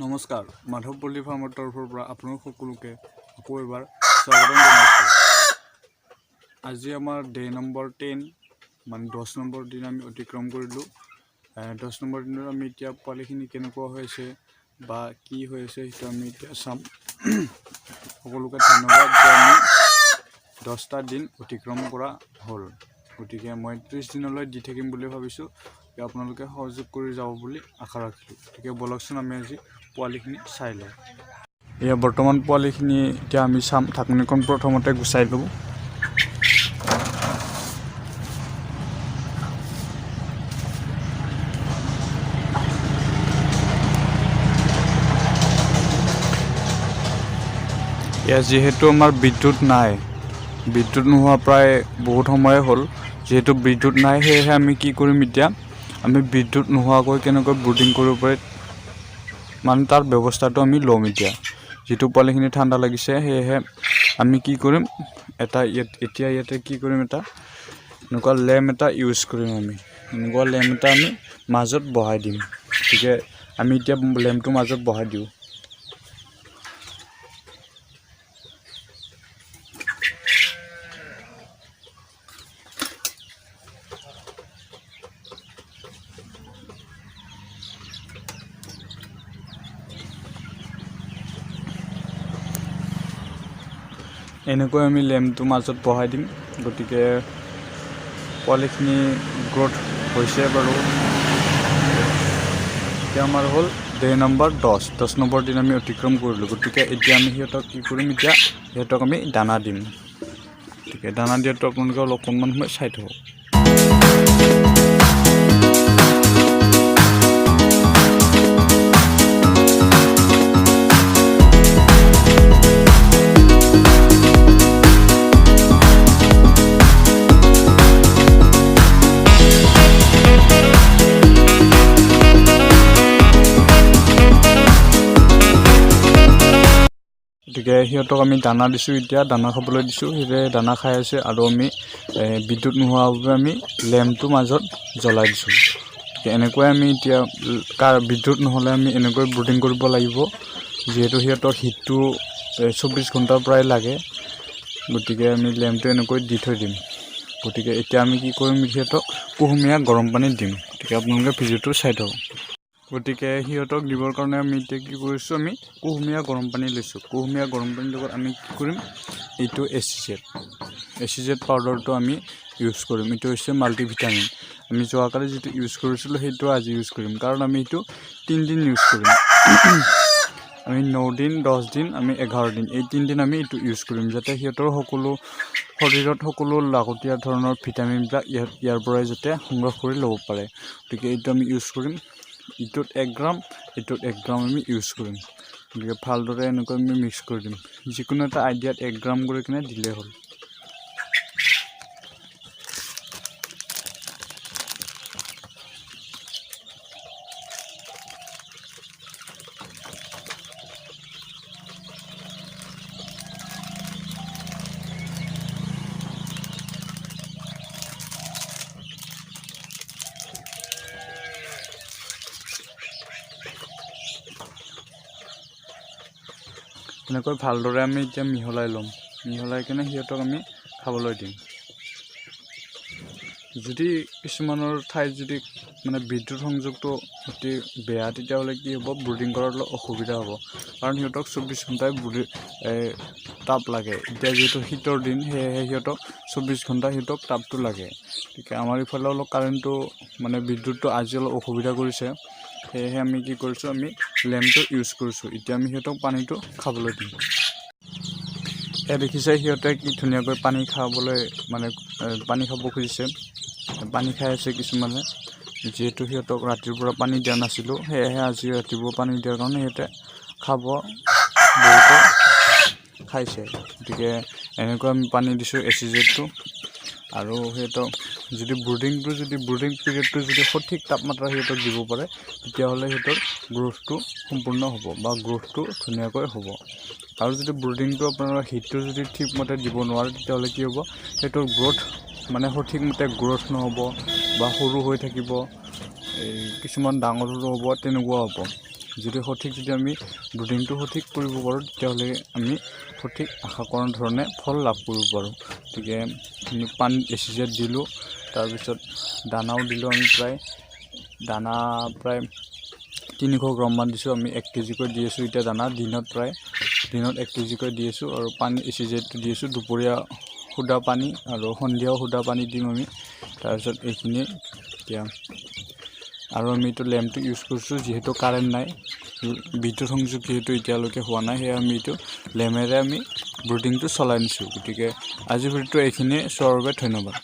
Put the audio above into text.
নমস্কাৰ মাধৱ পল্লী ফাৰ্মৰ তৰফৰ পৰা আপোনালোক সকলোকে আকৌ এবাৰ স্বাগতম জনাইছোঁ। আজি আমাৰ ডে নম্বৰ 10 মানে 10 নম্বৰ দিন আমি অতিক্ৰম কৰিলোঁ। 10 নম্বৰ দিনত আমি এতিয়া পোৱালিখিনি কেনেকুৱা হৈছে বা কি হৈ আছে সেইটো আমি এতিয়া চাম। সকলোকে ধন্যবাদ যে আমি 10টা দিন অতিক্ৰম কৰা হ'ল। গতিকে মই 30 দিনলৈ দি থাকিম বুলি ভাবিছোঁ। আপোনালোকে সহযোগ কৰি যাব বুলি আশা ৰাখিলোঁ। গতিকে বলকচোন আমি আজি পোৱালিখিনি চাই লওঁ। এয়া বৰ্তমান পোৱালিখিনি এতিয়া আমি চাম। ঢাকনিখন প্ৰথমতে গুচাই লওঁ। এয়া যিহেতু আমাৰ বিদ্যুৎ নাই, বিদ্যুৎ নোহোৱা প্ৰায় বহুত সময় হ'ল। যিহেতু বিদ্যুৎ নাই সেয়েহে আমি কি কৰিম, এতিয়া আমি বিদ্যুৎ নোহোৱাকৈ কেনেকৈ ব্ৰুডিং কৰিব পাৰি মানে তাৰ ব্যৱস্থাটো আমি ল'ম। এতিয়া যিটো পোৱালিখিনি ঠাণ্ডা লাগিছে সেয়েহে আমি কি কৰিম, ইয়াতে কি কৰিম, এটা এনেকুৱা লেম্প এটা ইউজ কৰিম। আমি এনেকুৱা লেম্প এটা আমি মাজত বহাই দিম। গতিকে আমি এতিয়া লেম্পটো মাজত বহাই দিওঁ। এনেকৈ আমি লেম্পটো মাজত বহাই দিম। গতিকে পোৱালিখিনি গ্ৰ'থ হৈছে বাৰু। এতিয়া আমাৰ হ'ল ডে নম্বৰ 10 নম্বৰ দিন আমি অতিক্ৰম কৰিলোঁ। গতিকে এতিয়া আমি সিহঁতক কি কৰিম, এতিয়া সিহঁতক আমি দানা দিম। গতিকে দানা দিয়াটো আপোনালোকে অকণমান সময় চাই থাকক। গতিকে সিহঁতক আমি দানা দিছোঁ, এতিয়া দানা খাবলৈ দিছোঁ। সিহঁতে দানা খাই আছে আৰু আমি বিদ্যুৎ নোহোৱাৰ বাবে আমি লেম্পটো মাজত জ্বলাই দিছোঁ। গতিকে এনেকৈ আমি এতিয়া বিদ্যুৎ নহ'লে আমি এনেকৈ ব্ৰুডিং কৰিব লাগিব। যিহেতু সিহঁতক হিটটো 24 ঘণ্টাৰ প্ৰায় লাগে। গতিকে আমি লেম্পটো এনেকৈ দি থৈ দিম। গতিকে এতিয়া আমি কি কৰিম, সিহঁতক কুহুমীয়া গৰম পানীত দিম। গতিকে আপোনালোকে ভিডিঅ'টো চাই থাকক। গতিকে সিহঁতক দিবৰ কাৰণে আমি এতিয়া কি কৰিছোঁ, আমি কুহুমীয়া গৰম পানী লৈছোঁ। কুহুমীয়া গৰম পানীৰ লগত আমি কি কৰিম, এইটো এচিজেড পাউডাৰটো আমি ইউজ কৰিম। এইটো হৈছে মাল্টিভিটামিন। আমি যোৱাকালি যিটো ইউজ কৰিছিলোঁ সেইটো আজি ইউজ কৰিম, কাৰণ আমি এইটো 3 দিন ইউজ কৰিম। আমি 9 দিন, 10 দিন, আমি 11 দিন, এই 3 দিন আমি এইটো ইউজ কৰিম, যাতে সিহঁতৰ শৰীৰত সকলো লাগতীয়াল ধৰণৰ ভিটামিনবিলাক ইয়াৰ পৰাই যাতে সংগ্ৰহ কৰি ল'ব পাৰে। গতিকে এইটো আমি ইউজ কৰিম। ইটোত 1 গ্ৰাম, এইটোত 1 গ্ৰাম আমি ইউজ কৰিম। গতিকে ভালদৰে এনেকৈ আমি মিক্স কৰি দিম। যিকোনো এটা আইডিয়াত 1 গ্ৰাম কৰি কিনে দিলেই হ'ল। এনেকৈ ভালদৰে আমি এতিয়া মিহলাই ল'ম। মিহলাই কিনে সিহঁতক আমি খাবলৈ দিম। যদি কিছুমানৰ ঠাইত যদি মানে বিদ্যুৎ সংযোগটো অতি বেয়া, তেতিয়াহ'লে কি হ'ব, ব্ৰুডিং কৰাত অলপ অসুবিধা হ'ব। কাৰণ সিহঁতক 24 ঘণ্টাই তাপ লাগে। এতিয়া যিহেতু শীতৰ দিন, সেয়েহে সিহঁতক 24 ঘণ্টা সিহঁতক তাপটো লাগে। গতিকে আমাৰ ইফালে অলপ কাৰেণ্টটো মানে বিদ্যুৎটো আজি অলপ অসুবিধা কৰিছে। সেয়েহে আমি কি কৰিছোঁ, আমি লেম্পটো ইউজ কৰিছোঁ। এতিয়া আমি সিহঁতক পানীটো খাবলৈ দিম। এয়া দেখিছে সিহঁতে কি ধুনীয়াকৈ পানী খাব খুজিছে। পানী খাই আছে কিছুমানে। যিহেতু সিহঁতক ৰাতিৰ পৰা পানী দিয়া নাছিলোঁ, সেয়েহে আজি ৰাতিপুৱা পানী দিয়াৰ কাৰণে সিহঁতে বহুতে খাইছে। গতিকে এনেকৈ আমি পানী দিছোঁ এচিজেডটো। আৰু সিহঁতক যদি ব্ৰুডিং পিৰিয়ডটো যদি সঠিক তাপমাত্ৰা সিহঁতক দিব পাৰে, তেতিয়াহ'লে সিহঁতৰ গ্ৰ'থটো সম্পূৰ্ণ হ'ব বা গ্ৰ'থটো ধুনীয়াকৈ হ'ব। আৰু যদি ব্ৰুডিংটো আপোনাৰ হিটটো যদি ঠিকমতে দিব নোৱাৰে, তেতিয়াহ'লে কি হ'ব, সিহঁতৰ গ্ৰ'থ মানে সঠিকমতে গ্ৰ'থ নহ'ব বা সৰু হৈ থাকিব, কিছুমান ডাঙৰ হ'ব, তেনেকুৱা হ'ব। যদি আমি ব্ৰুডিংটো সঠিক কৰিব পাৰোঁ তেতিয়াহ'লে আমি সঠিক আশা কৰা ধৰণে ফল লাভ কৰিব পাৰোঁ। গতিকে আমি পানী SEZ দিলোঁ, তাৰপিছত দানাও দিলোঁ। আমি দানা প্ৰায় 300 গ্ৰামমান দিছোঁ। আমি 1 কেজিকৈ দি আছোঁ এতিয়া দানা, দিনত 1 কেজিকৈ দি আছোঁ। আৰু পানী SEZটো দি আছোঁ, দুপৰীয়া সুদা পানী আৰু সন্ধিয়াও সুদা পানী দিম আমি। তাৰপিছত এইখিনি এতিয়া আৰু আমি এইটো লেম্পটো ইউজ কৰিছোঁ, যিহেতু কাৰেণ্ট নাই, বিদ্যুৎ সংযোগ যিহেতু এতিয়ালৈকে হোৱা নাই, সেয়ে আমি এইটো লেম্পেৰে আমি ব্ৰুডিংটো চলাই নিছোঁ। গতিকে আজিৰ ভিডিঅ'টো এইখিনিয়ে, চোৱাৰ বাবে ধন্যবাদ।